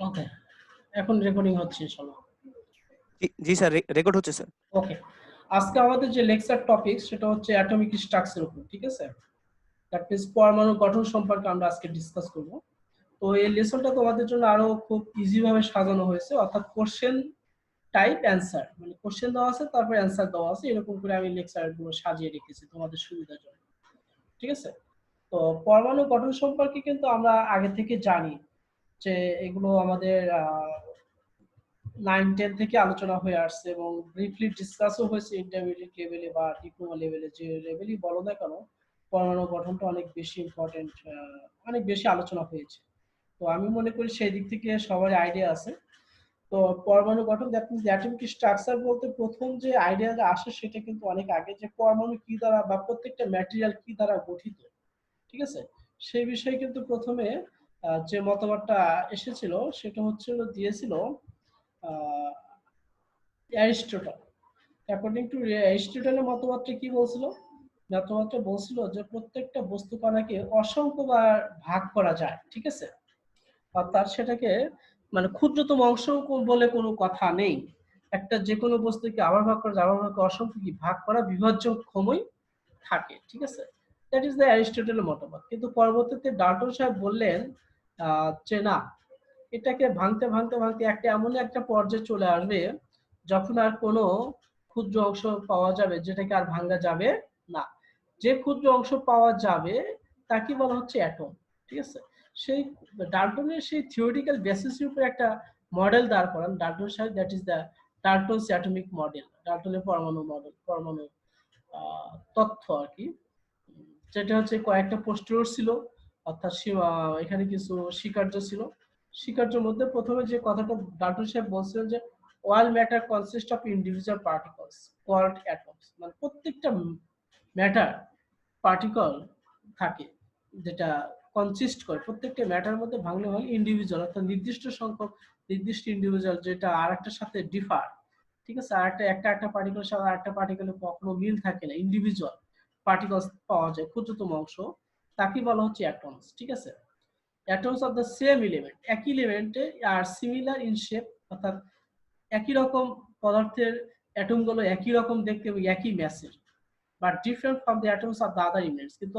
ওকে, এখন রেকর্ডিং হচ্ছে ইনশাআল্লাহ। জি স্যার, রেকর্ড হচ্ছে স্যার। ওকে, আজকে আমাদের যে লেকচার টপিক সেটা হচ্ছে অ্যাটমিক স্ট্রাকচার উপর, ঠিক আছে? দ্যাট মিন্স পরমাণু গঠন সম্পর্কে আমরা আজকে ডিসকাস করব। তো এই লেসনটা তোমাদের জন্য আরো খুব ইজি ভাবে সাজানো হয়েছে, অর্থাৎ কোশ্চেন টাইপ অ্যান্সার, মানে কোশ্চেন দেওয়া আছে তারপর অ্যান্সার দেওয়া আছে, এরকম করে আমি লেকচারগুলো সাজিয়ে রেখেছি তোমাদের সুবিধার জন্য, ঠিক আছে? তো পরমাণু গঠন সম্পর্কে কিন্তু আমরা আগে থেকে জানি যে এগুলো আমাদের 9-10 থেকে আলোচনা হয়ে আসছে এবং ব্রিফলি ডিসকাসও হয়েছে ইন্টারমিডিয়েট লেভেলে বা ডিপ্লোমা লেভেলে, যে লেভেলই বলো না কেন পরমাণু গঠনটা অনেক বেশি ইম্পর্টেন্ট, অনেক বেশি আলোচনা হয়েছে। তো আমি মনে করি সেই দিক থেকে সবার আইডিয়া আছে। তো পরমাণু গঠন দ্যাট মিন্স অ্যাটমিক স্ট্রাকচার বলতে প্রথম যে আইডিয়াটা আসে সেটা কিন্তু অনেক আগে, যে পরমাণু কি দ্বারা বা প্রত্যেকটা ম্যাটেরিয়াল কি দ্বারা গঠিত, ঠিক আছে? সেই বিষয়ে কিন্তু প্রথমে যে মতবাদটা এসেছিল সেটা হচ্ছে দিয়েছিল অ্যারিস্টটল। অ্যাকর্ডিং টু অ্যারিস্টটলের মতবাদটা কি বলছিল? মতবাদটা বলছিল যে প্রত্যেকটা বস্তু কণাকে অসংখ্য বার ভাগ করা যায়, ঠিক আছে? অর্থাৎ সেটাকে মানে ক্ষুদ্রতম অংশ বলে কোনো কথা নেই। একটা যে কোনো বস্তুকে আবার ভাগ করা যায়, আবার ভাগ করা, অসংখ্য কি ভাগ করা বিভাজ্য ক্ষমই থাকে, ঠিক আছে? দ্যাট ইজ দ্য অ্যারিস্টটলের মতবাদ। কিন্তু পরবর্তীতে ডাল্টন সাহেব বললেন যে না, এটাকে ভাঙতে ভাঙতে ভাঙতে একটা এমন একটা পর্যায়ে চলে আসবে যখন আর কোনো ক্ষুদ্র অংশ পাওয়া যাবে যেটাকে আর ভাঙা যাবে না। যে ক্ষুদ্র অংশ পাওয়া যাবে তাকে বলা হচ্ছে অ্যাটম, ঠিক আছে? সেই ডাল্টনের সেই থিওরিটিক্যাল বেসিসের উপর একটা মডেল দাঁড় করান ডাল্টন সাহেব, that is the Dalton's atomic model, ডাল্টনের পরমাণু মডেল, পরমাণু তথ্য আর কি। যেটা হচ্ছে কয়েকটা পোস্টার ছিল, অর্থাৎ এখানে কিছু স্বীকার্য ছিল। স্বীকার্যের মধ্যে প্রথমে যে কথাটা ডাল্টন সাহেব বলছিলেন যে all matter consist of individual particles called atoms, মানে প্রত্যেকটা ম্যাটার পার্টিকল থাকে যেটা কনসিস্ট করে, প্রত্যেকটা ম্যাটার মধ্যে ভাঙলে হয় ইন্ডিভিজুয়াল, অর্থাৎ নির্দিষ্ট সংখ্যক নির্দিষ্ট ইন্ডিভিজুয়াল যেটা আরেকটার সাথে ডিফার, ঠিক আছে? আরেকটা একটা পার্টিকেলের সাথে আরেকটা পার্টিকেলের কখনো মিল থাকে না, ইন্ডিভিজুয়াল পার্টিকলস পাওয়া যায় ক্ষুদ্রতম অংশ, তাকে বলা হচ্ছে অ্যাটমস, ঠিক আছে? Atoms of the same element, একই এলিমেন্টে আর সিমিলার ইন শেপ, অর্থাৎ একই রকম পদার্থের অ্যাটমগুলো একই রকম দেখতে এবং একই ম্যাসের, but different from the atoms of the other elements. কিন্তু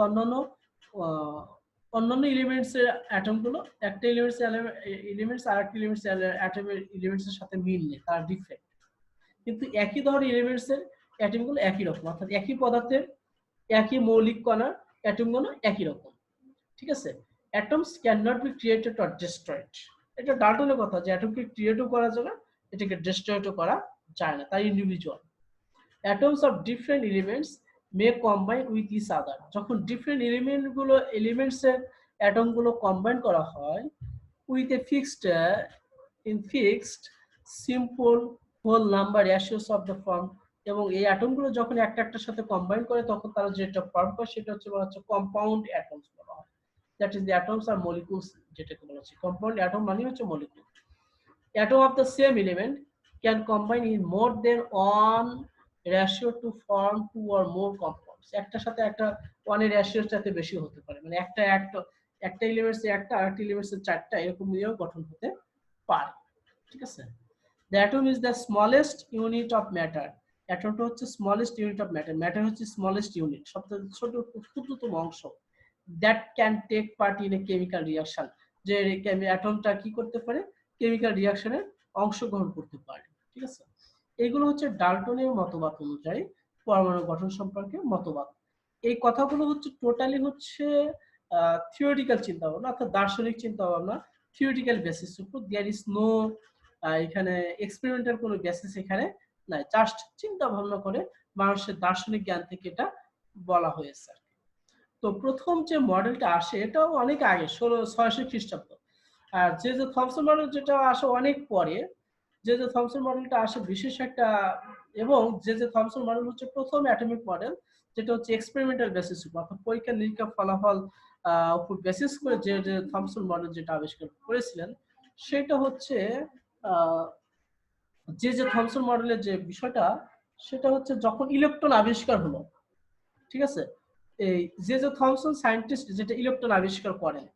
অন্যান্য এলিমেন্টস এর অ্যাটমগুলো একটা এলিমেন্টস আর একটা এলিমেন্টস অ্যাটমের এলিমেন্টস এর সাথে মিল নেই, তারা ডিফারেন্ট। কিন্তু একই ধরনের এলিমেন্টস এর অ্যাটমগুলো একই রকম, অর্থাৎ একই পদার্থের একই মৌলিক কণার অ্যাটমগুলো একই রকম, ঠিক আছে? Atoms can not be created or destroyed. এটা ডাল্টনের কথা যে অ্যাটমকে ক্রিয়েটও করা যায় না, এটাকে ডিস্ট্রয়েডও করা যায় না, তাই individual. Atoms of different elements may combine with each other, যখন ডিফারেন্ট এলিমেন্টস এর অ্যাটম গুলো কম্বাইন করা হয় with a fixed simple whole number ratios of the form, এবং এই অ্যাটম গুলো যখন একটা একটার সাথে কম্বাইন করে তখন তারা যেটা ফর্ম করে সেটা হচ্ছে বলা হচ্ছে কম্পাউন্ড অ্যাটমস বলা হয়। That is the atoms R molecules, যেটাকে বলা হচ্ছে কম্পাউন্ড অ্যাটম মানে হচ্ছে molecule. Atom of the same element can combine in more than one ratio to form two or more compounds. একটার সাথে একটা ওয়ান এর রেশিওর সাথে বেশি হতে পারে, মানে একটা এলিমেন্টস একটা আরেকটা এলিমেন্টস এর চারটা এরকম নিয়েও গঠন হতে পারে, ঠিক আছে? The atom is the smallest unit of matter. অ্যাটমটা হচ্ছে smallest unit of matter. Matter হচ্ছে smallest unit, সবচেয়ে ছোট ক্ষুদ্রতম অংশ। That can take part in a chemical reaction. যে অ্যাটমটা কি করতে পারে? কেমিক্যাল রিঅ্যাকশনে অংশগ্রহণ করতে পারে, ঠিক আছে? এগুলো হচ্ছে ডাল্টনের মতবাদ অনুযায়ী পরমাণু গঠন সম্পর্কে মতবাদ। এই কথাগুলো হচ্ছে টোটালি হচ্ছে থিওরিটিক্যাল চিন্তা ভাবনা, অর্থাৎ দার্শনিক চিন্তা ভাবনা, থিওরিটিক্যাল বেসিস উপর। দেয়ার ইজ নো এখানে এক্সপেরিমেন্টাল কোনো বেসিস এখানে নাই, জাস্ট চিন্তা ভাবনা করে মানুষের দার্শনিক জ্ঞান থেকে এটা বলা হয়েছে। তো প্রথম যে মডেলটা আসে এটাও অনেক আগে, 1600 খ্রিস্টাব্দ। আর যে থমসন মডেল যেটা আসে অনেক পরে, যে থমসন মডেলটা আসে বিশেষ একটা, এবং যে থমসন মডেল হচ্ছে প্রথম অ্যাটমিক মডেল, যেটা হচ্ছে এক্সপেরিমেন্টাল বেসিস উপর, অর্থাৎ পরীক্ষা নিরীক্ষা ফলাফল উপর বেসিস করে যে থমসন মডেল যেটা আবিষ্কার করেছিলেন সেটা হচ্ছে যে থমসন মডেলের যে বিষয়টা সেটা হচ্ছে যখন ইলেকট্রন আবিষ্কার হলো, ঠিক আছে? এই যে থমসন সায়েন্টিস্ট যেটা ইলেকট্রন আবিষ্কার করেন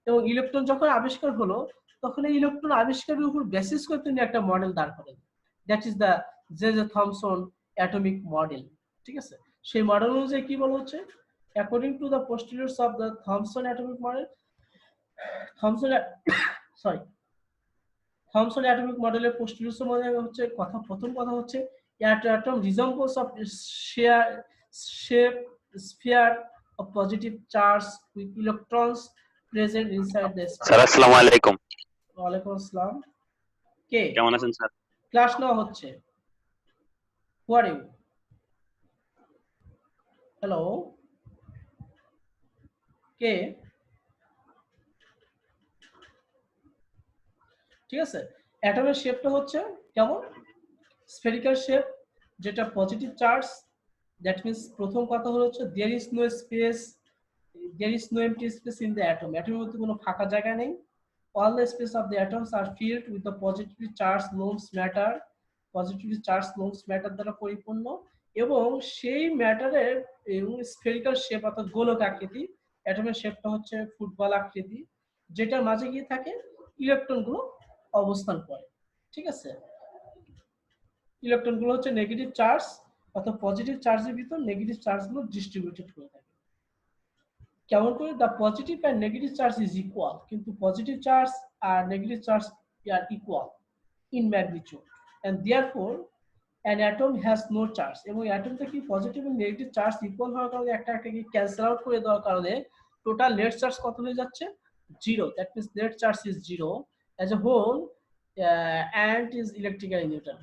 এবং ইলেকট্রন যখন আবিষ্কার হলো তখন এই ইলেকট্রন আবিষ্কারের উপর বেসিস করে তিনি একটা মডেল দাঁড় করেন, that is the J Thomson atomic model. ঠিক আছে, সেই মডেল অনুযায়ী কি বলা হচ্ছে, according to the postulates of the Thomson atomic model, Thomson sorry Thomson atomic মডেলের পোস্টুলেটস মানে হচ্ছে প্রথম কথা হচ্ছে atom resembles of share shape sphere of positive charge with electrons present inside the sir sphere. আসসালামু আলাইকুম। ওয়ালাইকুম আসসালাম। কে? কেমন আছেন স্যার? ক্লাস নেওয়া হচ্ছে। Who are you? হ্যালো, কে? ঠিক আছে, অ্যাটমের শেপটা হচ্ছে কেমন, স্ফেরিক্যাল শেপ, যেটা পজিটিভ চার্জ। দ্যাট মিন্স প্রথম কথা হলো হচ্ছে there is no space, there is no empty space in the atom. অ্যাটমের মধ্যে কোনো ফাঁকা জায়গা নেই। All the space of the atoms are filled with the positively charged lone matter, positively charged lone matter দ্বারা পরিপূর্ণ, এবং সেই ম্যাটারের স্ফেরিক্যাল শেপ অর্থাৎ গোলক আকৃতি। অ্যাটমের শেপটা হচ্ছে ফুটবল আকৃতি, যেটার মাঝে গিয়ে থাকে ইলেকট্রনগুলো অবস্থান করে। ঠিক আছে, ইলেকট্রনগুলো হচ্ছে নেগেটিভ চার্জ অর্থাৎ পজিটিভ চার্জের ভিতর নেগেটিভ চার্জগুলো ডিস্ট্রিবিউটেড করে থাকে। কেমন করে, the positive and negative charge is equal, কিন্তু পজিটিভ চার্জ আর negative charge are equal in magnitude, and therefore an atom has no charge. এবং অ্যাটমটা কি পজিটিভ এবং নেগেটিভ চার্জ ইকুয়াল হওয়ার কারণে একটাকে ক্যান্সেল আউট করে দেওয়ার কারণে টোটাল নেট চার্জ কত হয়ে যাচ্ছে, zero. That means net charge is zero as a whole and is electrically neutral.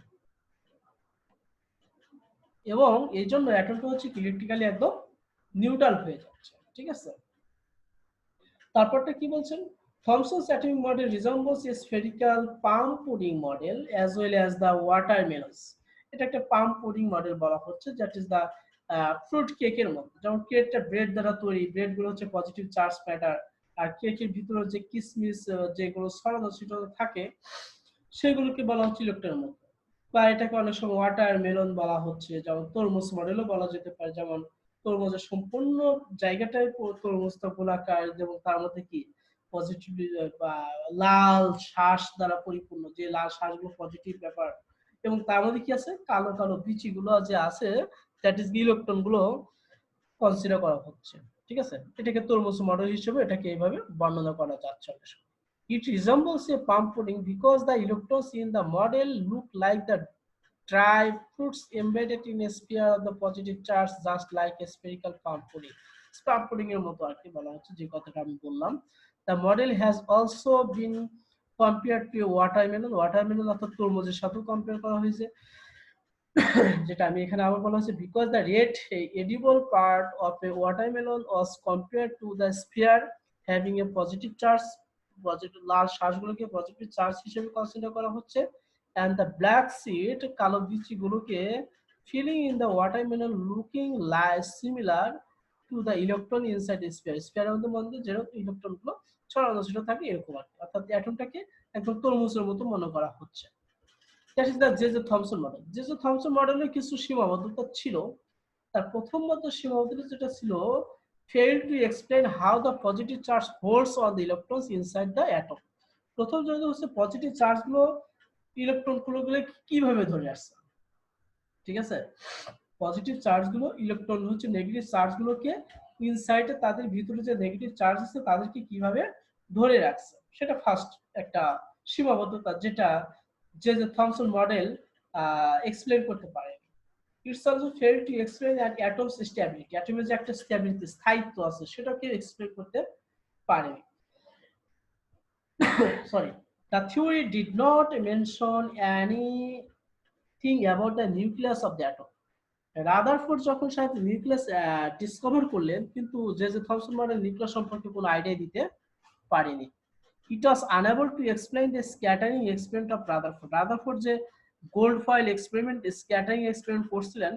এবং এই জন্য অ্যাটমটা হচ্ছে ইলেকট্রিক্যালি একদম নিউট্রাল হয়ে যাচ্ছে। ঠিক আছে, তারপরটা কি বলছেন, Thomson's atomic model resembles a spherical palm pudding model as well as the watermelons. এটা একটা পাম পুডিং মডেল বলা হচ্ছে, দ্যাট ইজ দা ফ্রুট কেকের মতো। যেমন কেকটা ব্রেড দ্বারা তৈরি, ব্রেড গুলো হচ্ছে পজিটিভ চার্জ ম্যাটার, আর কেকের ভিতরে যে কিসমিস যেগুলো ছড়ানো ছিটানো থাকে সেগুলোকে বলা হচ্ছে ইলেকট্রনের মতো। বা এটাকে অনেক সময় ওয়াটারমেলন বলা হচ্ছে, যেমন তরমুজ মডেলও বলা যেতে পারে। যেমন তরমুজের সম্পূর্ণ জায়গাটাই তরমুজটা গোলাকার, এবং তার মধ্যে কি পজিটিভ বা লাল শ্বাস দ্বারা পরিপূর্ণ, যে লাল শ্বাসগুলো পজিটিভ ব্যাপার, এবং তার মধ্যে কি আছে কালো কালো বিচিগুলো যে আছে, দ্যাট ইজ ইলেকট্রন গুলো কনসিডার করা হচ্ছে। ঠিক আছে, এটাকে তরমুজ মডেল হিসেবে এটাকে এইভাবে বর্ণনা করা যাচ্ছে। It resembles a palm pudding because the electrons in the model look like the dry fruits embedded in a sphere of the positive charge, just like a spherical palm pudding. Palm pudding এর মতো আর কি বলা হচ্ছে, যে কথাটা আমি বললাম। The model has also been compared to a watermelon. Watermelon অর্থাৎ তরমুজের সাথেও কম্পেয়ার করা হয়েছে, যেটা আমি এখানে আবার বলা হয়েছে, because the red edible part of a watermelon was compared to the sphere having a positive charge. Positive লাল শ্বাসগুলোকে পজিটিভ চার্জ হিসেবে কনসিডার করা হচ্ছে, and the black seed কালো বিচিগুলোকে filling in the watermelon looking like similar to the electron inside the sphere. স্ফিয়ারের মধ্যে যেরকম ইলেকট্রনগুলো ছড়ানো ছিটানো থাকে এরকম আর কি, অর্থাৎ অ্যাটমটাকে একদম তরমুজের মতো মনে করা হচ্ছে। That is the J.J. Thomson model. J.J. Thomson মডেলের কিছু সীমাবদ্ধতা ছিল। তার প্রথম মতো সীমাবদ্ধতা যেটা ছিল, failed to explain how the positive charge holds on the electrons inside the atom. প্রথম যেটা হচ্ছে পজিটিভ চার্জগুলো ইলেকট্রনগুলো কিভাবে ধরে আসছে। ঠিক আছে, পজিটিভ চার্জগুলো ইলেকট্রন হচ্ছে নেগেটিভ চার্জগুলোকে ইনসাইডে তাদের ভিতরে যে নেগেটিভ চার্জ আছে তাদেরকে কিভাবে ধরে রাখছে, সেটা ফার্স্ট একটা সীমাবদ্ধতা, যেটা যে থমসন মডেল এক্সপ্লেন করতে পারে। It's also failed to explain an atom's stability. অ্যাটমের যে একটা স্ট্যাবিলিটি স্থায়িত্ব আছে সেটাকে এক্সপ্লেন করতে পারে। Sorry, the theory did not mention anything about the nucleus of the atom. Rutherford যখন সাথে নিউক্লিয়াস ডিসকভার করলেন, কিন্তু যে থমসন মডেল নিউক্লিয়াস সম্পর্কে কোনো আইডিয়া দিতে পারেনি। It was unable to explain the scattering experiment of Rutherford. Rutherford যে gold foil experiment scattering experiment করছিলেন,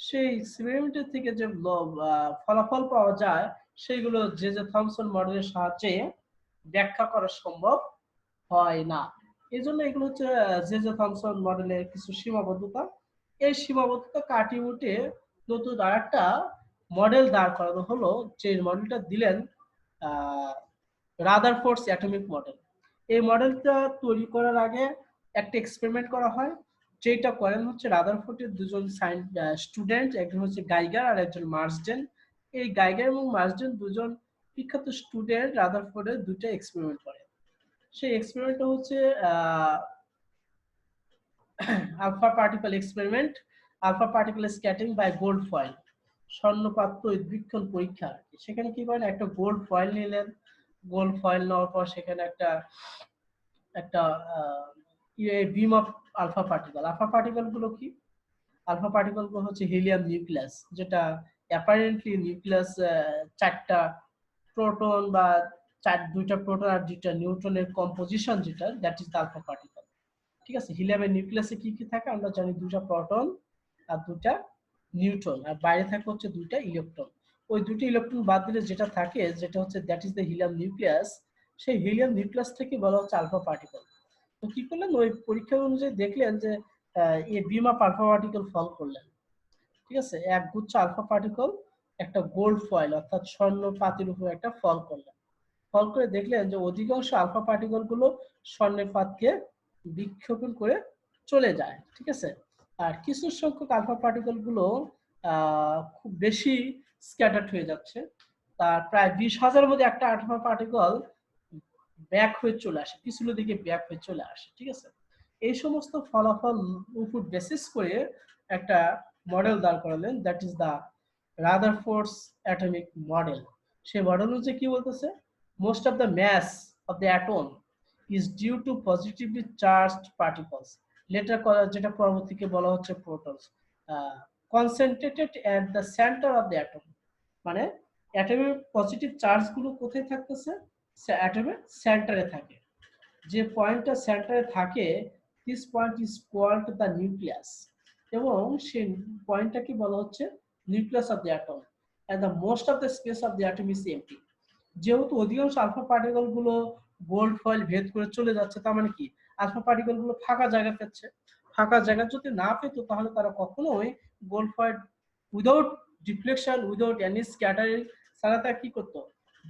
সেই এক্সপেরিমেন্টের থেকে যে ফলাফল পাওয়া যায় সেগুলো যে থমসন মডেলের সাহায্যে ব্যাখ্যা করা সম্ভব হয় না। এই জন্য এগুলো হচ্ছে যে থমসন মডেলের কিছু সীমাবদ্ধতা। এই সীমাবদ্ধতা কাটিয়ে উঠে নতুন আরেকটা মডেল দাঁড় করানো হলো, যে মডেলটা দিলেন রাদারফোর্ডস অ্যাটমিক মডেল। এই মডেলটা তৈরি করার আগে একটা এক্সপেরিমেন্ট করা হয়, যেটা করেন হচ্ছে রাদারফোর্ডের দুজন স্টুডেন্ট, একজন হচ্ছে গাইগার আর একজন মার্সডেন। এই গাইগার এবং মার্সডেন দুজন বিখ্যাত স্টুডেন্ট রাদারফোর্ডের দুটো এক্সপেরিমেন্ট করে। সেই এক্সপেরিমেন্টটা হচ্ছে alpha particle experiment, alpha particle scattering by gold foil, স্বর্ণপাত্র উদ্বীক্ষণ পরীক্ষা। সেখানে কি করেন, একটা গোল্ড ফয়েল নিলেন, গোল্ড ফয়েল নেওয়ার পর সেখানে একটা একটা beam of alpha particle. Alpha particle গুলো কি? আলফা পার্টিকেল গুলো হচ্ছে হিলিয়াম নিউক্লিয়াস, যেটা অ্যাপারেন্টলি নিউক্লিয়াস চারটা প্রোটন বা দুইটা প্রোটন আর দুইটা নিউট্রনের কম্পোজিশন, যেটা that is the alpha particle. ঠিক আছে, হিলিয়ামের নিউক্লিয়াসে কি কি থাকে আমরা জানি, দুইটা প্রোটন আর দুইটা নিউট্রন, আর বাইরে থাকে হচ্ছে দুইটা ইলেকট্রন। ওই দুটো ইলেকট্রন বাদ দিলে যেটা থাকে, যেটা হচ্ছে that is the helium nucleus. সেই হিলিয়াম নিউক্লিয়াস থেকে বলা হচ্ছে আলফা পার্টিকেল। তো কি করলেন, ওই পরীক্ষা অনুযায়ী দেখলেন যে এই বিম অফ আলফা পার্টিকেল ফল করলেন। ঠিক আছে, এক গুচ্ছ আলফা পার্টিকেল একটা গোল্ড ফয়েল অর্থাৎ স্বর্ণ পাতির উপর একটা ফল করলেন। ফল করে দেখলেন যে অধিকাংশ আলফা পার্টিকেল গুলো স্বর্ণের পাতকে বিক্ষেপণ করে চলে যায়। ঠিক আছে, আর কিছু সংখ্যক আলফা পার্টিকেল গুলো খুব বেশি স্ক্যাটার্ড হয়ে যাচ্ছে। তার প্রায় 20,000 মধ্যে একটা আলফা পার্টিকেল ব্যাক হয়ে চলে আসে, পিছনের দিকে ব্যাক হয়ে চলে আসে। ঠিক আছে, এই সমস্ত ফলাফল উপর বেসিস করে একটা মডেল দাঁড় করালেন, that is the Rutherford's atomic model. সেই মডেল হচ্ছে কি বলতেছে, most of the mass of the atom is due to positively charged particles, letter যেটা পরবর্তীকে বলা হচ্ছে protons, concentrated at the center of the atom। মানে অ্যাটমের পজিটিভ চার্জ গুলো কোথায় থাকতেছে, অ্যাটমের সেন্টারে থাকে। যে পয়েন্টটা সেন্টারে থাকে, this point is called the nucleus, এবং সেই পয়েন্টটাকে বলা হচ্ছে nucleus of the atom, and the most of the space of the atom is empty. যেহেতু অধিকাংশ আলফা পার্টিকেল গুলো গোল্ড ফয়েল ভেদ করে চলে যাচ্ছে, তার মানে কি আলফা পার্টিকেল গুলো ফাঁকা জায়গা পেচ্ছে। ফাঁকা জায়গা যদি না পেত, তাহলে তারা কখনোই gold foil without deflection, without any scattering ছাড়া তারা কি করতো,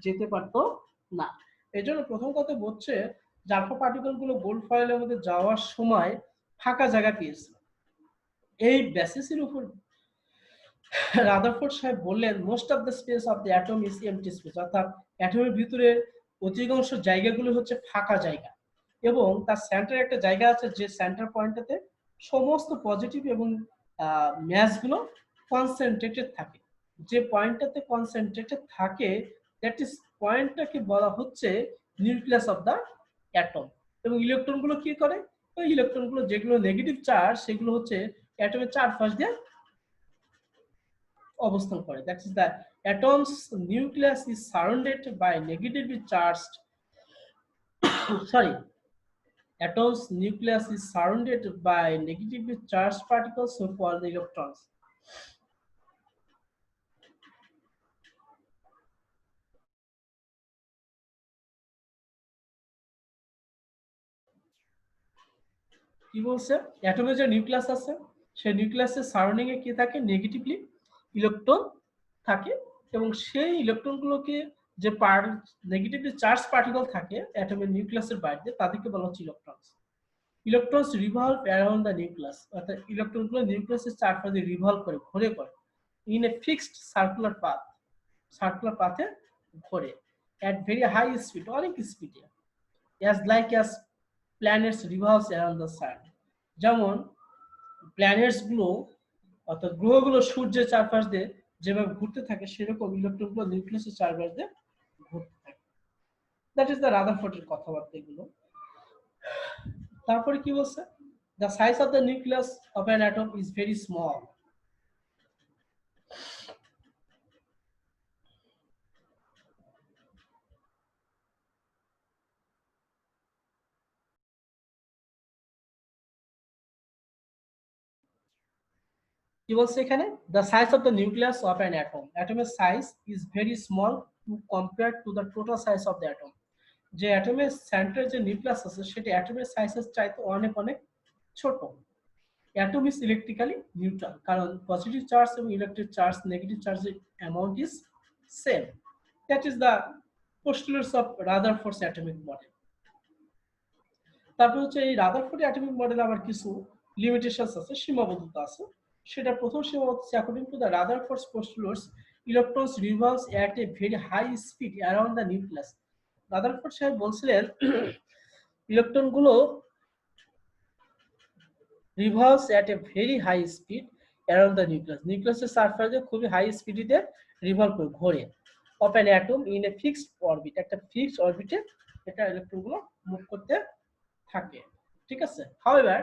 যেতে পারতো না। এই জন্য প্রথম কথা বলছে যে আলফা পার্টিকেল গুলো গোল্ড ফয়েলের মধ্যে যাওয়ার সময় ফাঁকা জায়গা পেয়েছে। এই বেসিসের উপর রাদারফোর্ড সাহেব বললেন most of the space of the atom is MT space, অর্থাৎ অ্যাটমের ভিতরে অধিকাংশ জায়গাগুলো হচ্ছে ফাঁকা জায়গা, এবং তার সেন্টারে একটা জায়গা আছে, যে সেন্টার পয়েন্টটাতে সমস্ত পজিটিভ এবং ম্যাসগুলো কনসেন্ট্রেটেড থাকে। যে পয়েন্টটাতে কনসেন্ট্রেটেড থাকে, দ্যাট ইজ পয়েন্টটাকে বলা হচ্ছে নিউক্লিয়াস অফ দ্য অ্যাটম। এবং ইলেকট্রনগুলো কি করে, ওই ইলেকট্রনগুলো যেগুলো নেগেটিভ চার্জ, সেগুলো হচ্ছে অ্যাটমের চারপাশ দিয়ে অবস্থান করে। That is the atom's nucleus is surrounded by negatively charged sorry atoms nucleus is surrounded by negatively charged particles, so called the electrons. কি বলছে, অ্যাটমের যে নিউক্লিয়াস আছে, সেই নিউক্লিয়াসের সারাউন্ডিং এ কি থাকে, নেগেটিভলি ইলেকট্রন থাকে, এবং সেই ইলেকট্রনগুলোকে যে নেগেটিভলি চার্জ পার্টিকেল থাকে অ্যাটমের নিউক্লিয়াসের বাইরে, তাদেরকে বলা হচ্ছে electrons. Electrons revolve around the nucleus, অর্থাৎ ইলেকট্রনগুলো নিউক্লিয়াসের চারপাশে রিভলভ করে, ঘুরে করে, ইন এ ফিক্সড সার্কুলার পাথে ঘোরে, at very high speed, অনেক স্পিডে, as like as planets revolves around the sun। যেমন প্ল্যানেটস গুলো অর্থাৎ গ্রহগুলো সূর্যের চারপাশ দিয়ে যেভাবে ঘুরতে থাকে, সেরকম ইলেকট্রনগুলো নিউক্লিয়াসের চারপাশ দিয়ে ঘুরতে থাকে। দ্যাট ইজ দ্য রাদারফোর্ডের কথাবার্তা এগুলো। তারপরে কি বলছে, the size of the nucleus of an atom is very small। কি বলছে এখানে, the size of the nucleus of an atom, atom's size is very small to compared to the total size of the atom। যে অ্যাটমের সেন্টারে যে nucleus আছে, সেটা অ্যাটমের সাইজের চাইতে অনেক অনেক ছোট। অ্যাটম ইজ ইলেকট্রিক্যালি নিউট্রাল, কারণ পজিটিভ চার্জ এবং ইলেকট্রিক চার্জ, নেগেটিভ চার্জের amount is same. That is the postulates of Rutherford's atomic model। তারপর হচ্ছে এই রাদারফোর্ড অ্যাটমিক মডেলে আবার কিছু লিমিটেশনস আছে, সীমাবদ্ধতা আছে। সেটা প্রথম সীমাবদ্ধতা, according to the Rutherford's postulates electrons revolves at a very high speed around the nucleus. Rutherford সাহেব বলছিলেন ইলেকট্রন গুলো revolves at a very high speed around the nucleus, নিউক্লিয়াসের সারফেসে খুবই হাই স্পিডে রিভলভ করে ঘোরে of an atom in a fixed orbit, একটা ফিক্সড অরবিটে এটা ইলেকট্রন গুলো মুভ করতে থাকে। ঠিক আছে, হাউএভার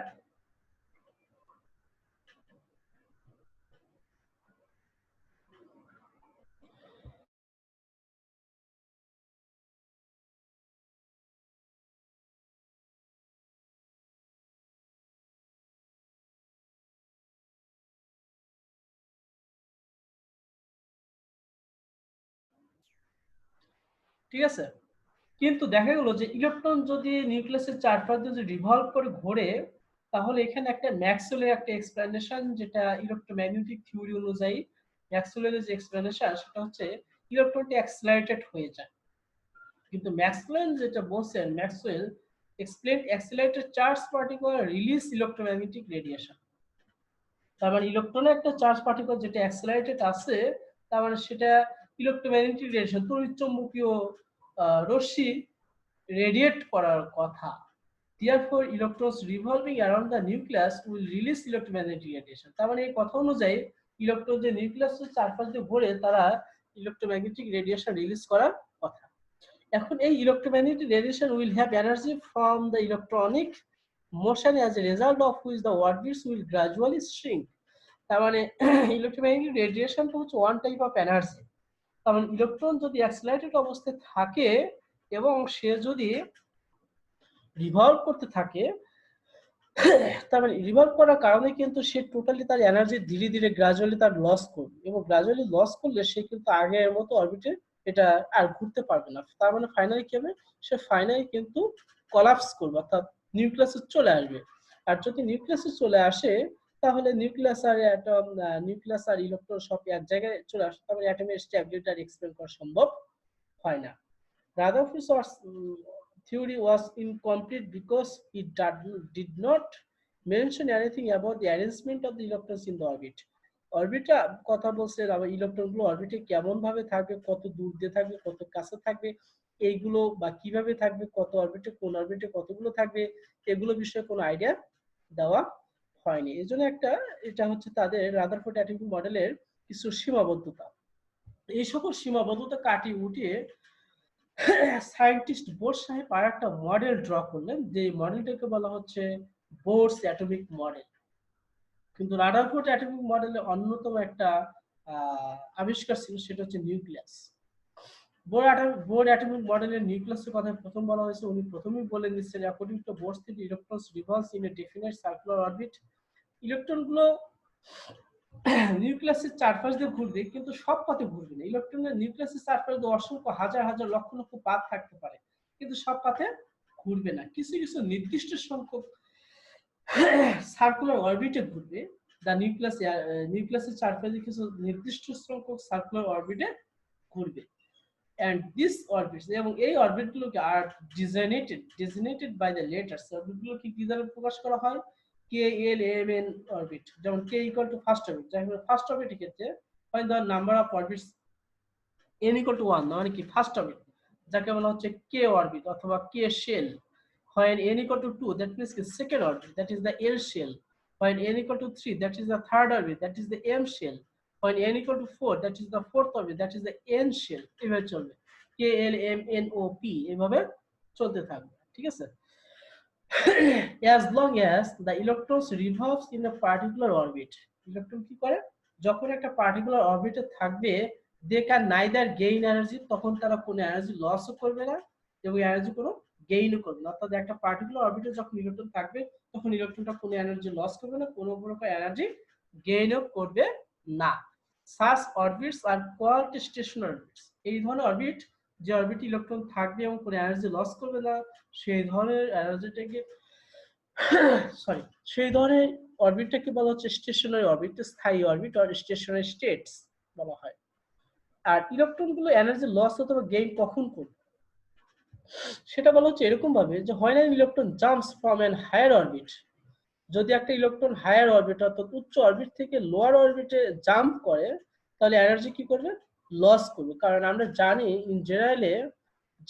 ঠিক আছে, কিন্তু দেখা গেল যে ইলেকট্রন যদি নিউক্লিয়াসের চারপাশ দিয়ে যদি রিভলভ করে ঘোরে, তাহলে এখানে একটা ম্যাক্সওয়েলের একটা এক্সপ্লেনেশন, যেটা ইলেকট্রোম্যাগনেটিক থিওরি অনুযায়ী ম্যাক্সওয়েলের যে এক্সপ্লেনেশন সেটা হচ্ছে ইলেকট্রনটি অ্যাক্সিলারেটেড হয়ে যায়। কিন্তু ম্যাক্সওয়েল যেটা বলছেন, Maxwell explain accelerated charge particle release electromagnetic radiation. তার মানে ইলেকট্রনের একটা চার্জ পার্টিকেল যেটা অ্যাক্সিলারেটেড আছে, তার মানে সেটা ইলেকট্রোম্যাগনেটিক রেডিয়েশন, তড়িৎচুম্বকীয় রশ্মি রেডিয়েট করার কথা। Therefore, electrons revolving around the nucleus will release electromagnetic radiation। তার মানে এই কথা অনুযায়ী ইলেকট্রন যে নিউক্লিয়াসের চারপাশ দিয়ে ঘোরে তারা ইলেকট্রোম্যাগনেটিক রেডিয়েশন রিলিজ করার কথা। এখন এই electromagnetic radiation will have energy from the electronic motion as a result of which the orbits will gradually shrink। তার মানে ইলেকট্রোম্যাগনেটিক রেডিয়েশন তো হচ্ছে ওয়ান টাইপ অফ এনার্জি। তার মানে ইলেকট্রন যদি অ্যাক্সিলারেটেড অবস্থায় থাকে এবং সে যদি রিভলভ করতে থাকে, তার মানে রিভলভ করার কারণে কিন্তু সে টোটালি তার এনার্জি ধীরে ধীরে গ্রাজুয়ালি তার লস করবে, এবং গ্রাজুয়ালি লস করলে সে কিন্তু আগের মতো অরবিটে এটা আর ঘুরতে পারবে না। তার মানে ফাইনালি কি হবে, সে ফাইনালি কিন্তু কলাপস করবে, অর্থাৎ নিউক্লিয়াসে চলে আসবে। আর যদি নিউক্লিয়াসে চলে আসে তাহলে নিউক্লিয়াস আর ইলেকট্রন সব এক জায়গায় চলে আসে, তারপরে অ্যাটমের স্টেবিলিটি আর এক্সপ্লেন করা সম্ভব হয় না। Rutherford's theory was incomplete because it did not mention anything about the arrangement of the electrons in the orbit। অরবিটে কথা বলছে, আবার ইলেকট্রনগুলো অরবিটে কেমন ভাবে থাকবে, কত দূর দিয়ে থাকবে, কত কাছে থাকবে, এইগুলো বা কিভাবে থাকবে, কত অরবিটে কোন অরবিটে কতগুলো থাকবে, এগুলো বিষয়ে কোনো আইডিয়া দেওয়া হয়নি। এজন্য এটা হচ্ছে তাদের রাদারফোর্ড অ্যাটমিক মডেলের কিছু সীমাবদ্ধতা। এই সকল সীমাবদ্ধতা কাটিয়ে উঠিয়ে সায়েন্টিস্ট বোর সাহেব আর একটা মডেল ড্র করলেন, যে মডেলটাকে বলা হচ্ছে বোরস অ্যাটমিক মডেল। কিন্তু রাদারফোর্ড অ্যাটমিক মডেলের অন্যতম একটা আবিষ্কার ছিল, সেটা হচ্ছে নিউক্লিয়াস। বোর অ্যাটমিক মডেলের নিউক্লিয়াসের কথা প্রথম বলা হয়েছে, উনি প্রথমেই বলে দিচ্ছেন according to Bohr's theory electrons revolves in a definite circular orbit. ইলেকট্রনগুলো নিউক্লিয়াসের চারপাশ দিয়ে ঘুরবে, কিন্তু সব পথে ঘুরবে না। ইলেকট্রনের নিউক্লিয়াসের চারপাশ দিয়ে অসংখ্য হাজার হাজার লক্ষ লক্ষ পাথ থাকতে পারে, কিন্তু সব পথে ঘুরবে না। কিছু কিছু নির্দিষ্ট সংখ্যক সার্কুলার অরবিটে ঘুরবে। দা নিউক্লিয়াসের চারপাশে কিছু নির্দিষ্ট সংখ্যক সার্কুলার অরবিটে ঘুরবে। and this orbits, এবং এই অরবিটগুলোকে আর designated by the letters, অরবিটগুলোকে কি দ্বারা প্রকাশ করা হয়, কে এল এম এন অরবিট। যেমন K equal to first orbit, যেমন ফার্স্ট অরবিটের ক্ষেত্রে হয় the number of orbits n equal to 1, মানে কি ফার্স্ট অরবিট, যাকে বলা হচ্ছে কে অরবিট অথবা কে shell. when n equal to 2, that means the second orbit, that is the L shell. when n equal to 3, that is the third orbit, that is the M shell. when n equal to 4, that is the fourth orbit, that is the N shell। এভাবে চলবে, K L M N O P, এভাবে চলতে থাকবে। ঠিক আছে, as long as the electrons revolves in a particular orbit, electron কি করে, যখন একটা পার্টিকুলার অরবিটে থাকবে, they can neither gain energy, তখন তারা কোনো এনার্জি লসও করবে না এবং এনার্জি কোনো গেইনও করবে না। অর্থাৎ একটা পার্টিকুলার অরবিটে যখন ইলেকট্রন থাকবে তখন ইলেকট্রনটা কোনো এনার্জি লস করবে না, কোনো প্রকার এনার্জি গেইনও করবে না। such orbits are called stationary orbits। এই ধরনের অরবিট, যে অরবিটে ইলেকট্রন থাকবে এবং কোনো এনার্জি লস করবে না, সেই ধরনের এনার্জিটাকে সেই ধরনের অরবিটটাকে বলা হচ্ছে স্টেশনারি অরবিট, স্থায়ী অরবিট আর স্টেশনারি স্টেটস বলা হয়। আর ইলেকট্রনগুলো এনার্জি লস অথবা গেইন কখন করবে, সেটা বলা হচ্ছে এরকম ভাবে যে when an electron jumps from an higher orbit, যদি একটা ইলেকট্রন হায়ার অরবিট অর্থাৎ উচ্চ অরবিট থেকে লোয়ার অরবিটে জাম্প করে, তাহলে এনার্জি কি করবে? লস করবে। কারণ আমরা জানি ইন জেনারেলে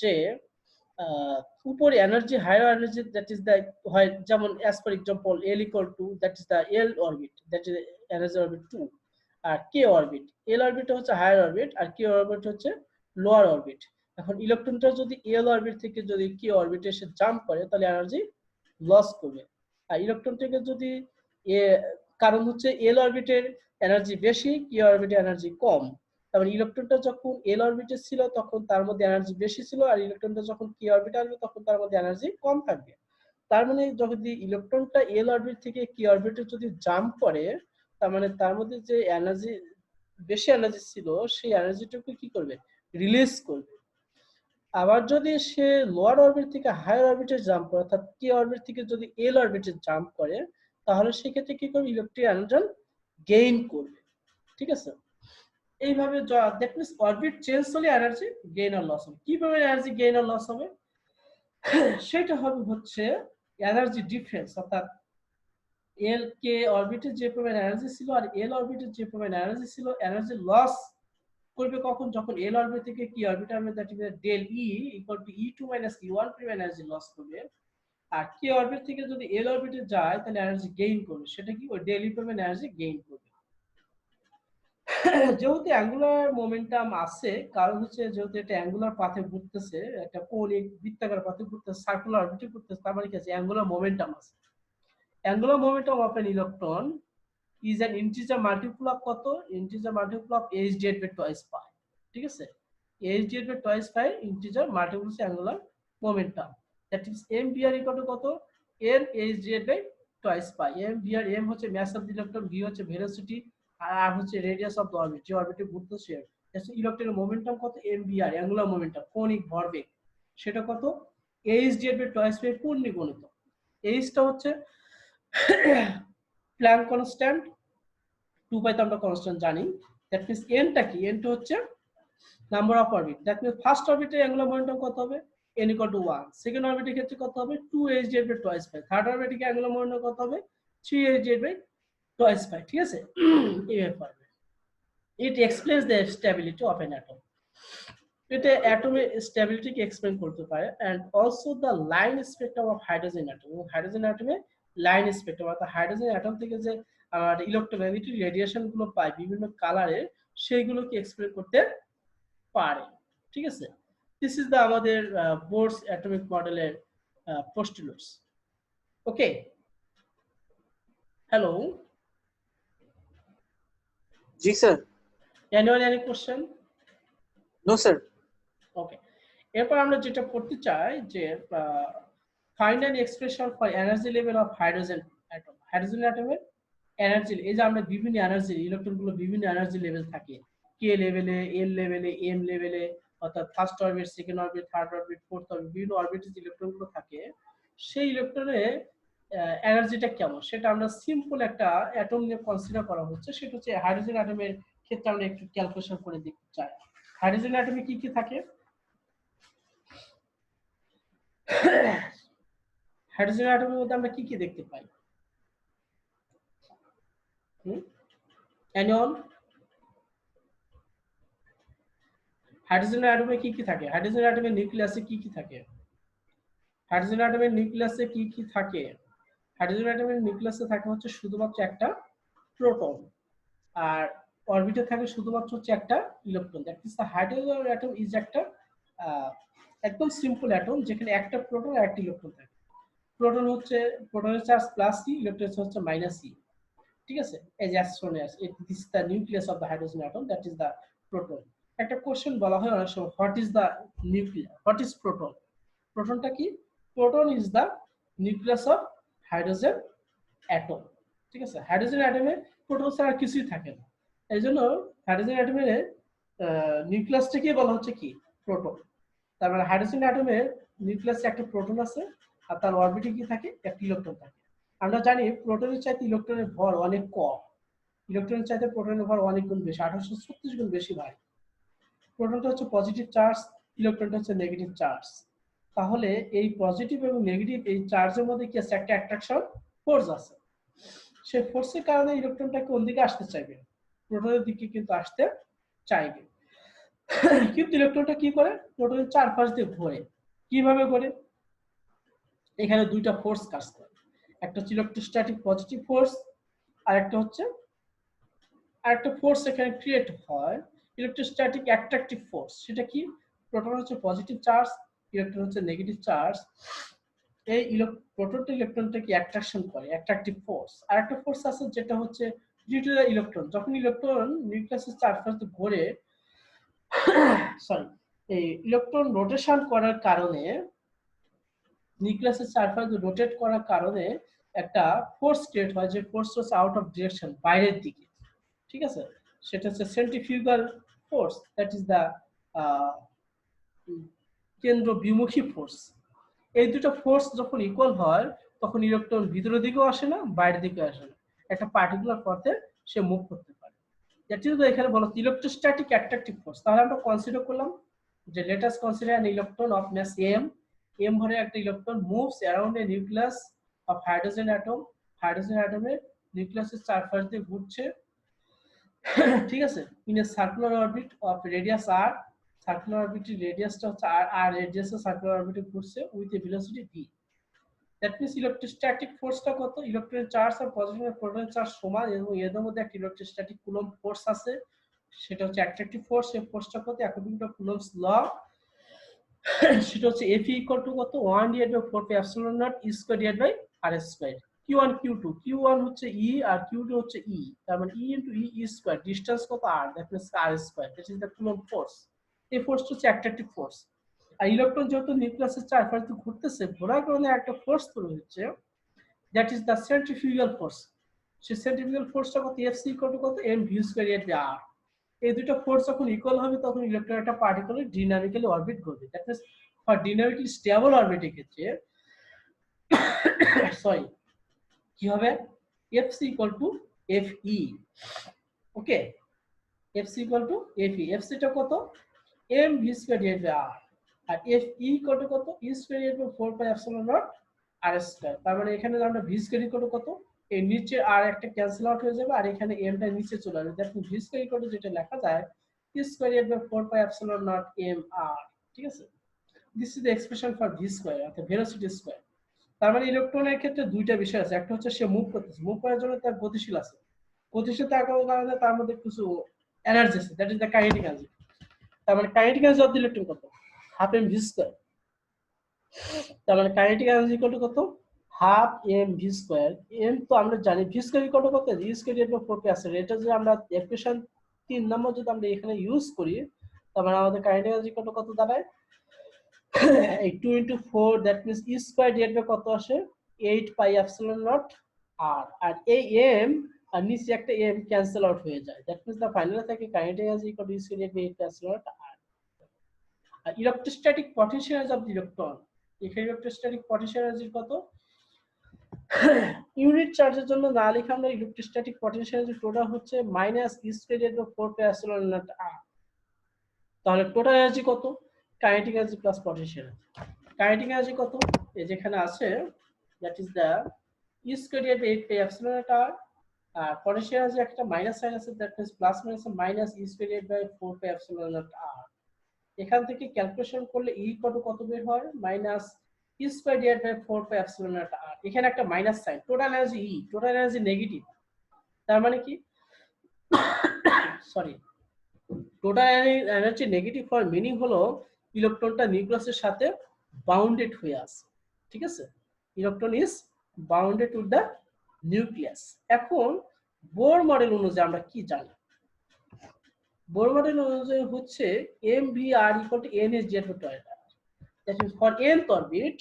যে উপরে energy, higher energy that is the হয়, যেমন as for example L equal to that is the L orbit, that is energy orbit 2, আর কে অরবিট, এল অরবিট হচ্ছে হায়ার অরবিট আর কে অরবিট হচ্ছে লোয়ার অরবিট। এখন ইলেকট্রনটা যদি এল orbit থেকে যদি কে অরবিটে এসে জাম্প করে তাহলে এনার্জি লস করবে। আর ইলেকট্রন থেকে যদি এ, কারণ হচ্ছে এল অরবিটের এনার্জি বেশি, কে অরবিটের এনার্জি কম। তারপরে ইলেকট্রনটা যখন এল অরবিটে ছিল তখন তার মধ্যে এনার্জি বেশি ছিল, আর ইলেকট্রনটা যখন কে অরবিটে আসবে তখন তার মধ্যে এনার্জি কম থাকবে। তার মানে যদি ইলেকট্রনটা এল অরবিট থেকে কে অরবিটে যদি জাম্প করে, তার মানে তার মধ্যে যে এনার্জি, বেশি এনার্জি ছিল, সেই এনার্জিটুকু কি করবে? রিলিজ করবে। আবার যদি সে লোয়ার অরবিট থেকে হায়ার অরবিটে জাম্প করে, অর্থাৎ কে অরবিট থেকে যদি এল অরবিটে জাম্প করে, তাহলে সেক্ষেত্রে কি করবে? ইলেকট্রিক এনার্জি গেইন করবে। ঠিক আছে? এইভাবে দ্যাট মিন্স অরবিট চেঞ্জ হলে এনার্জি গেইন আর লস হবে। কিভাবে এনার্জি গেইন আর লস হবে? সেটা হবে হচ্ছে এনার্জি ডিফারেন্স, অর্থাৎ এল কে অরবিটে যে পরিমাণ এনার্জি ছিল আর এল অরবিটে যে পরিমাণ এনার্জি ছিল, এনার্জি লস করবে কখন? যখন এল অরবিট থেকে কি অরবিটে আসবে, that is del E equal to E two minus E one পরিমাণ এনার্জি লস করবে। আর কে অরবিট থেকে যদি এল অরবিটে যায় তাহলে এনার্জি গেইন করবে। সেটা কি? ওই ডেল ই পরিমাণ এনার্জি গেইন করবে। যেহেতু অ্যাঙ্গুলার মোমেন্টাম আছে, কারণ হচ্ছে যেহেতু এটা অ্যাঙ্গুলার পাথে ঘুরতেছে, একটা কৌণিক বৃত্তাকার পাথে ঘুরতেছে, সার্কুলার অরবিটে ঘুরতেছে, তার মানে কি আছে? অ্যাঙ্গুলার মোমেন্টাম আছে। Angular momentum of an electron is an integer multiple of কত? integer multiple of h divided by twice pi। ঠিক আছে? h divided by twice pi integer multiple হচ্ছে angular momentum, that is m vr equal to কত? n h divided by twice pi। m vr, m হচ্ছে mass of the electron, v হচ্ছে velocity, আর r হচ্ছে radius of the orbit, যে অরবিটে ঘুরতেছে। ইলেকট্রনের momentum কত? m vr, angular momentum, কৌণিক ভরবেগ, সেটা কত? h divided by twice pi পূর্ণ গুণিত। h টা হচ্ছে প্ল্যাঙ্ক কনস্ট্যান্ট, 2 পাই তো আমরা কনস্ট্যান্ট জানি। দ্যাট মিন্স n টা কি? n টা হচ্ছে number of orbit. That means first অরবিটে অ্যাঙ্গুলার মোমেন্টাম কত হবে? n equal to 1। সেকেন্ড অরবিটের ক্ষেত্রে কত হবে? 2h divided by twice pi। Third অরবিটে অ্যাঙ্গুলার মোমেন্টাম কত হবে? 3h divided by twice pi। ঠিক আছে? এইভাবে পারবে। It explains the stability of an atom. এটা অ্যাটমের স্টেবিলিটিকে এক্সপ্লেইন করতে পারে। And also the line spectrum of hydrogen atom. Hydrogen অ্যাটমে লাইন স্পেকট্রাম, অর্থাৎ হাইড্রোজেন অ্যাটম থেকে যে ইলেকট্রোম্যাগনেটিক রেডিয়েশন গুলো পায় বিভিন্ন কালারের, সেইগুলোকে এক্সপ্লেইন করতে পারে। ঠিক আছে? দিস ইজ দ্য আমাদের বোরস অ্যাটমিক মডেলের পোস্টুলেটস। ওকে, হ্যালো, जी sir. Anyone any question? No sir. Okay, এরপর আমরা যেটা পড়তে চাই যে find an expression for energy level of hydrogen atom. Hydrogen অ্যাটমের এনার্জি, এই যে আমরা বিভিন্ন এনার্জি, ইলেকট্রন গুলো বিভিন্ন এনার্জি লেভেল থাকে, কে লেভেলে, এল লেভেলে, এম লেভেলে, অর্থাৎ first orbit, second orbit, third orbit, fourth orbit, বিভিন্ন অরবিটে যে ইলেকট্রন গুলো থাকে, সেই ইলেকট্রনের এনার্জিটা কেমন সেটা আমরা সিম্পল একটা অ্যাটম নিয়ে কনসিডার করা হচ্ছে। সেটা হচ্ছে হাইড্রোজেন অ্যাটমের ক্ষেত্রে আমরা একটু ক্যালকুলেশন করে দেখতে চাই। হাইড্রোজেন অ্যাটমে কি কি থাকে? হাইড্রোজেন অ্যাটমের মধ্যে আমরা কি কি দেখতে পাই? অ্যানিয়ন, হাইড্রোজেন অ্যাটমে কি কি থাকে? হাইড্রোজেন অ্যাটমের নিউক্লিয়াসে কি কি থাকে? হাইড্রোজেন অ্যাটমের নিউক্লিয়াসে কি কি থাকে? হাইড্রোজেন অ্যাটমের নিউক্লিয়াসে থাকে হচ্ছে শুধুমাত্র একটা প্রোটন, আর অরবিটে থাকে শুধুমাত্র হচ্ছে একটা electron. That means the hydrogen atom is একটা একদম সিম্পল অ্যাটম যেখানে একটা প্রোটন আর একটা ইলেকট্রন থাকে। প্রোটন হচ্ছে, প্রোটনের চার্জ প্লাস ই, ইলেকট্রন হচ্ছে মাইনাস ই। ঠিক আছে? as shown as it is the nucleus of the hydrogen atom, that is the proton। একটা কোশ্চেন বলা হয় অনেক সময়, what is the nucleus, what is proton? প্রোটনটা কি? Proton is the nucleus of hydrogen atom. ঠিক আছে? হাইড্রোজেন অ্যাটমে প্রোটন ছাড়া কিছুই থাকে না। এই জন্য হাইড্রোজেন অ্যাটমের নিউক্লিয়াসটাকে বলা হচ্ছে কি? প্রোটন। তার মানে হাইড্রোজেন অ্যাটমের নিউক্লিয়াসে একটা প্রোটন আছে, আর তার অরবিটে কি থাকে? একটা ইলেকট্রন থাকে। আমরা জানি প্রোটনের চাইতে ইলেকট্রনের ভর অনেক কম, ইলেকট্রনের চাইতে প্রোটনের ভর অনেক গুণ বেশি, 1836 গুণ বেশি ভারী। প্রোটনটা হচ্ছে পজিটিভ চার্জ, ইলেকট্রনটা হচ্ছে নেগেটিভ চার্জ। তাহলে এই পজিটিভ এবং নেগেটিভ এই চার্জের মধ্যে কি আছে, একটা অ্যাট্রাকশন ফোর্স আছে। সেই ফোর্সের কারণে ইলেকট্রনটা কোন দিকে আসতে চাইবে, প্রোটনের দিকে কিন্তু আসতে চাইবে। কিন্তু ইলেকট্রনটা কি করে, প্রোটনের চারপাশ দিয়ে ঘোরে। কিভাবে ঘোরে, এখানে দুইটা ফোর্স কাজ করে, একটা হচ্ছে ইলেকট্রোস্ট্যাটিক পজিটিভ ফোর্স, আর একটা হচ্ছে আরেকটা ফোর্স এখানে ক্রিয়েট হয় ইলেকট্রোস্ট্যাটিক অ্যাট্রাকটিভ ফোর্স। সেটা কি, প্রোটন হচ্ছে পজিটিভ চার্জ, ইলেকট্রন হচ্ছে নেগেটিভ চার্জ। এই প্রোটনটা ইলেকট্রনটাকে অ্যাট্রাকশন করে, অ্যাট্রাকটিভ ফোর্স। আর একটা ফোর্স আছে যেটা হচ্ছে নিউক্লিয়ার ইলেকট্রন, যখন ইলেকট্রন নিউক্লিয়াসের চারপাশে ঘোরে, সরি, এই ইলেকট্রন রোটেশন করার কারণে, নিউক্লিয়াসের চারপাশে রোটেট করার কারণে একটা ফোর্স ক্রিয়েট হয়, যে ফোর্স হচ্ছে আউট অফ ডিরেকশন, বাইরের দিকে। ঠিক আছে, সেটা হচ্ছে centrifugal force, that is the কেন্দ্র বিমুখী ফোর্স। এই দুটো ফোর্স যখন ইকুয়াল হয় তখন ইলেকট্রন ভিতরের দিকেও আসে না, বাইরের দিকে আসে না, একটা পার্টিকুলার পথে সে মুভ করতে পারে। দ্যাট ইজ এখানে বলা হচ্ছে ইলেকট্রোস্ট্যাটিক অ্যাট্রাকটিভ ফোর্স। তাহলে আমরা কনসিডার করলাম যে let us consider an electron of mass m ভরে একটা electron moves around a nucleus of hydrogen atom. Hydrogen অ্যাটমের নিউক্লিয়াসের চারপাশ দিয়ে ঘুরছে, ঠিক আছে, in a circular orbit of radius r। Circular অরবিটের রেডিয়াসটা হচ্ছে r, আর রেডিয়াসে সার্কুলার অরবিটে ঘুরছে with a velocity v। That means electrostatic ফোর্সটা কত, ইলেকট্রনের চার্জ আর পজিটিভ আর প্রোটনের চার্জ সমান, এবং এদের মধ্যে একটা ইলেকট্রোস্ট্যাটিক কুলম্ব ফোর্স আছে, সেটা হচ্ছে অ্যাট্রাকটিভ ফোর্স। এই ফোর্সটা কত, অ্যাকর্ডিং টু কুলম্বস ল, সেটা হচ্ছে F ইকুয়াল টু কত, 1 divide by 4 pi epsilon naught E square divide by R square. Q1 Q2, Q1 হচ্ছে E আর Q2 হচ্ছে E, তার মানে E into E E square, distance কত r, that means r square, that is the coulomb force. এই ফোর্সটা হচ্ছে attractive force. আর electron যেহেতু নিউক্লিয়াসের চারপাশে ঘুরতেছে, ঘোরার কারণে একটা ফোর্স তৈরি হচ্ছে, that is the centrifugal force. সেই সেন্ট্রিফিউগাল ফোর্সটা কত, Fc ইকুয়াল টু কত, m v square divide by r। এই দুটো ফোর্স যখন ইকুয়াল হবে তখন ইলেকট্রন একটা পার্টিকুলার ডিনামিক্যালি অরবিট করবে। That means for dynamically stable অরবিটের ক্ষেত্রে সরি কি হবে, Fc equal to Fe। Okay, Fc equal to Fe। Fc টা কত, m v square divide by r, আর Fe ইকুয়াল টু কত, e square divide by 4 pi epsilon naught r square. তার মানে এখানে আমরা v স্কয়ার ইকুয়াল টু কত, এই নিচে আর একটা ক্যান্সেল আউট হয়ে যাবে, আর এখানে m টা নিচে চলে আসবে। That means v square equal to যেটা লেখা যায় e square divide by 4 pi epsilon naught m r। ঠিক আছে, this is the expression for v square, অর্থাৎ ভেলোসিটি স্কয়ার। তার মানে ইলেকট্রনের ক্ষেত্রে দুইটা বিষয় আছে, একটা হচ্ছে সে মুভ করতেছে, মুভ করার জন্য তার গতিশীল আছে, গতিশীল থাকার কারণে তার মধ্যে কিছু এনার্জি আছে, that is the kinetic energy. তার মানে kinetic energy of the electron কত, হাফ এম ভি স্কয়ার। তার মানে কাইনেটিক এনার্জি ইকুয়াল টু কত, half M V square. M তো আমরা জানি, ভি স্কয়ার ইকুয়াল টু কত, E square divide by 4 pi আছে। এটা যদি আমরা ইকুয়েশন 3 নম্বর যদি আমরা এখানে ইউজ করি, তার মানে আমাদের কাইনেটিক এনার্জি ইকুয়াল টু কত দাঁড়ায়, এই 2 into 4, that means E square divide by কত আসে, 8 পাই এপসিলন নট r। আর এই m আর নিচে একটা m ক্যান্সেল আউট হয়ে যায়, দ্যাট মিন্স দা ফাইনালে থাকে kinetic energy equal to E square divide by 8 pi epsilon naught r। আর electrostatic potential energy of the electron, এখানে ইলেকট্রোস্ট্যাটিক পটেনশিয়াল এনার্জি কত, ইউনিট চার্জের জন্য না লিখে আমরা ইলেকট্রোস্ট্যাটিক পটেনশিয়াল এনার্জি টোটাল হচ্ছে minus E square divide by 4 pi epsilon naught r। তাহলে টোটাল এনার্জি কত, kinetic energy plus potential energy. Kinetic energy কত, এই যেখানে আছে, that is the E square divide by 8 pi epsilon naught r। আর potential energy একটা minus sign আছে, that means plus minus minus E square divide by 4 pi epsilon naught r। এখান থেকে calculation করলে ই কত কত বের হয়, minus E square divide by 4 pi epsilon naught r। এখানে একটা minus sign, total energy E, total energy negative. তার মানে কি, সরি, টোটাল এনার্জি নেগেটিভ হওয়ার মিনিং হলো ইলেকট্রনটা নিউক্লিয়াসের সাথে বাউন্ডেড হয়ে আছে। ঠিক আছে, electron is bounded with the nucleus. এখন বোর মডেল অনুযায়ী আমরা কি জানি, বোর মডেল অনুযায়ী হচ্ছে M V R equal to N S Z টয়টা। That means for nth orbit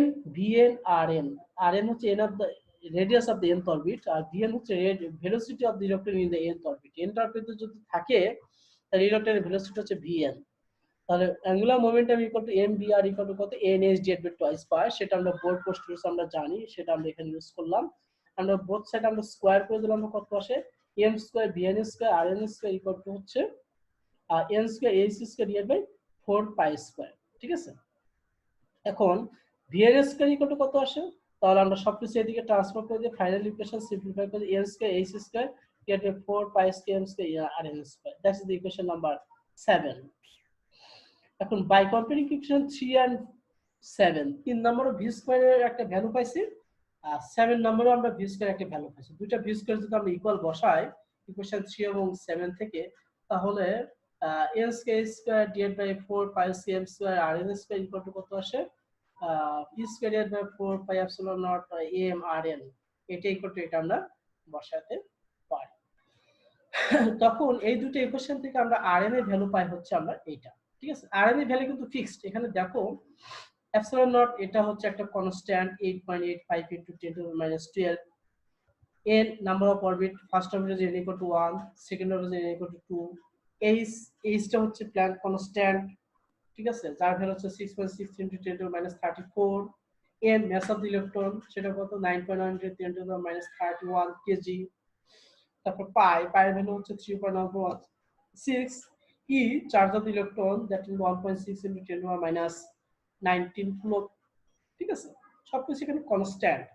m vn rn, rn হচ্ছে n of the radius of the nth orbit, আর vn হচ্ছে velocity of the electron in the nth orbit। nth orbit যদি থাকে তাহলে ইলেকট্রনের velocity হচ্ছে vn। তাহলে angular momentum equal to m v r equal to কত, n s d by twice pi. সেটা আমরা বোর্ড পোস্টুলেটস আমরা জানি, সেটা আমরা এখানে ইউজ করলাম। আমরা বোথ সাইড আমরা স্কয়ার করে দিলাম, আমরা কত আসে, m square vn square rn square equal to হচ্ছে n square ac square divide by 4 pi square. ঠিক আছে, এখন ভি এর স্কয়ার ইকুয়াল টু কত আসে, তাহলে আমরা সবকিছু এদিকে ট্রান্সফার করে দিয়ে ফাইনাল ইকুয়েশন সিম্পলিফাই করে N square H square get a 4 pi square m square rn square. That is the equation number 7. এখন বাই কম্পেয়ারিং ইকুয়েশন 3 and 7, 3 নম্বরে ভি স্কয়ারের একটা ভ্যালু পাইছি আর 7 নম্বরে আমরা ভি স্কয়ার একটা ভ্যালু পাইছি। দুইটা ভি স্কয়ার যদি আমরা ইকুয়াল বসাই ইকুয়েশন 3 এবং 7 থেকে, তাহলে n square square divide by 4 pi square m square rn square equal to কত আসে, e square divide by 4 pi epsilon naught am rn, এটা ইকুয়াল টু এটা আমরা বসাতে পারি। তখন এই দুটো ইকুয়েশন থেকে আমরা rn এর ভ্যালু পাই হচ্ছে আমরা এইটা, ঠিক আছে। rn এর ভ্যালু কিন্তু ফিক্সড, এখানে দেখো epsilon naught এটা হচ্ছে একটা constant 8.85 into 10 to the minus 12, n number of orbit, first orbit is n equal to 1, second orbit is n equal to 2, h টা হচ্ছে প্ল্যাঙ্ক কনস্ট্যান্ট, ঠিক আছে, যার ভ্যালু হচ্ছে 6.6 into 10 to the minus 34, n mass of the electron সেটা কত 9.9 into 10 to the minus 31 kg, তারপর পাই এর ভ্যালু হচ্ছে 3.116, e charge of electron that is 1.6 into 10 to the minus 19 coulomb, ঠিক আছে। সবকিছু এখানে কনস্ট্যান্ট।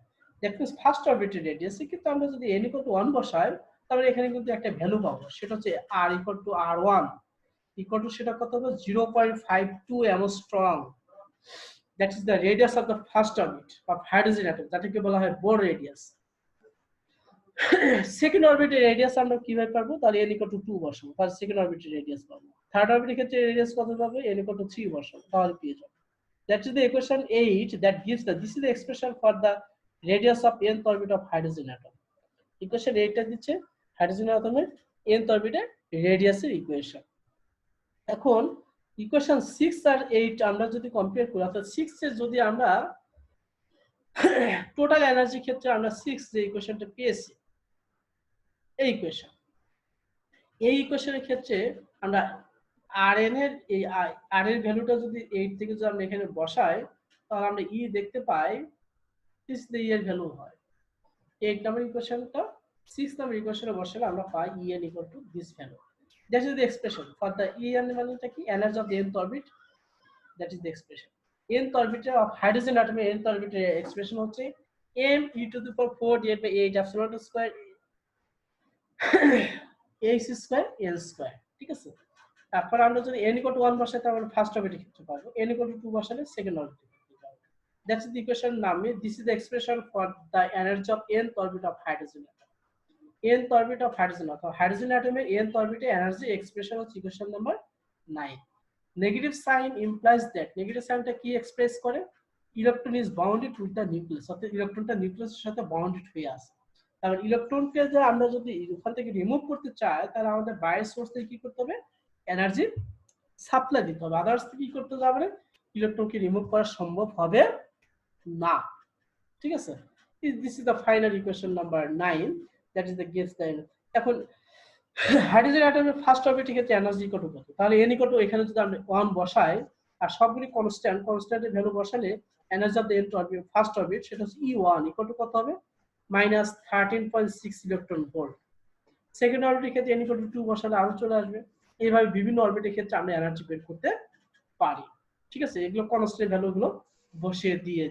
দ্যাট মিন্স ফার্স্ট অরবিটের রেডিয়াসে কিন্তু আমরা যদি n = 1 বসাই তাহলে এখানে কিন্তু একটা ভ্যালু পাবো, সেটা হচ্ছে r = r1 equal to সেটা কত হবে 0.52 angstrom, that is the radius of the first orbit of hydrogen atom, যাকে বলা হয় বোর রেডিয়াস। সেকেন্ড অরবিটের রেডিয়াস আমরা কিভাবে পাবো, তাহলে n = 2 বসাবো, তাহলে সেকেন্ড অরবিটের রেডিয়াস পাবো। থার্ড অরবিটের ক্ষেত্রে রেডিয়াস কত পাবো, n = 3 বসাবো, তাহলে পেয়ে যাবো। That is the equation 8 that gives this is the expression for the radius of nth orbit of hydrogen atom. Equation 8 টা দিচ্ছে হাইড্রোজেন অ্যাটমের nth অরবিটের রেডিয়াসের ইকুয়েশন। এখন ইকুয়েশন 6 আর 8 আমরা যদি কম্পেয়ার করি, অর্থাৎ 6 এর যদি আমরা টোটাল এনার্জি ক্ষেত্রে আমরা 6 যে ইকুয়েশনটা পেয়েছি, এই ইকুয়েশনের ক্ষেত্রে আমরা rn এর এই r এর ভ্যালুটা যদি 8 থেকে যদি আমরা এখানে বসাই তাহলে আমরা e দেখতে পাই, this the এর ভ্যালু হয় 8 নম্বর ইকুয়েশনটা 6 নম্বর ইকুয়েশনে বসালে আমরা পাই en = this value. That is the expression for the en মানেটা কি, energy of the nth orbit, that is the expression. nth orbit of hydrogen atom এর nth orbit এর এক্সপ্রেশন হচ্ছে m e⁴ divided by 8 epsilon square h square n square, ঠিক আছে। তারপর আমরা যদি n = 1 বসাই তাহলে ফার্স্ট অরবিটের ক্ষেত্রে পাবো, n = 2 বসালে সেকেন্ড অরবিটের ক্ষেত্রে পাবো। দ্যাটস দ্য ইকুয়েশন নামে, this is the expression for the energy of nth orbit of hydrogen atom. nth orbit of hydrogen atom, hydrogen অ্যাটমের nth orbit এর এনার্জি এক্সপ্রেশন হচ্ছে equation number 9. Negative sign implies that, negative সাইনটা কি express করে, electron is bounded with the nucleus, অর্থাৎ ইলেকট্রনটা নিউক্লিয়াসের সাথে বাউন্ডেড হয়ে আছে। তাহলে ইলেকট্রনকে যে আমরা যদি ওখান থেকে রিমুভ করতে চাই তাহলে আমাদের বাইরের সোর্স থেকে কি করতে হবে, এনার্জি সাপ্লাই দিতে হবে, আদার্স কি করতে যাবে না, ইলেকট্রনকে রিমুভ করা সম্ভব হবে না, ঠিক আছে। This is the final equation number 9, that is the guess the. এখন হাইড্রোজেন অ্যাটমের ফার্স্ট অরবিটের ক্ষেত্রে এনার্জি কত কত, তাহলে n = এখানে যদি আমরা 1 বসাই আর সবগুলি কনস্ট্যান্টের ভ্যালু বসালে energy of the nth orbit first orbit সেটা হচ্ছে E1 = কত হবে, -13.6 ইলেকট্রন ভোল্ট। সেকেন্ড অরবিটের ক্ষেত্রে n = 2 বসালে আরো চলে আসবে। এইভাবে বিভিন্ন অরবিটের ক্ষেত্রে আমরা এনার্জি বের করতে পারি, ঠিক আছে। এগুলো কনস্ট্যান্ট ভ্যালুগুলো বসিয়ে দিয়ে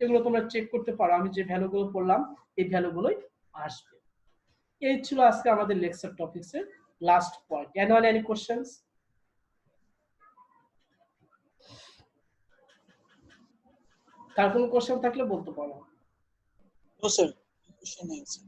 এগুলো তোমরা চেক করতে পারো, আমি যে ভ্যালুগুলো পড়লাম এই ভ্যালুগুলোই আসবে। এই ছিল আজকে আমাদের লেকচার টপিকসের লাস্ট পয়েন্ট। Any questions? কার কোনো কোশ্চেন থাকলে বলতে পারো। No, sir. Question answer.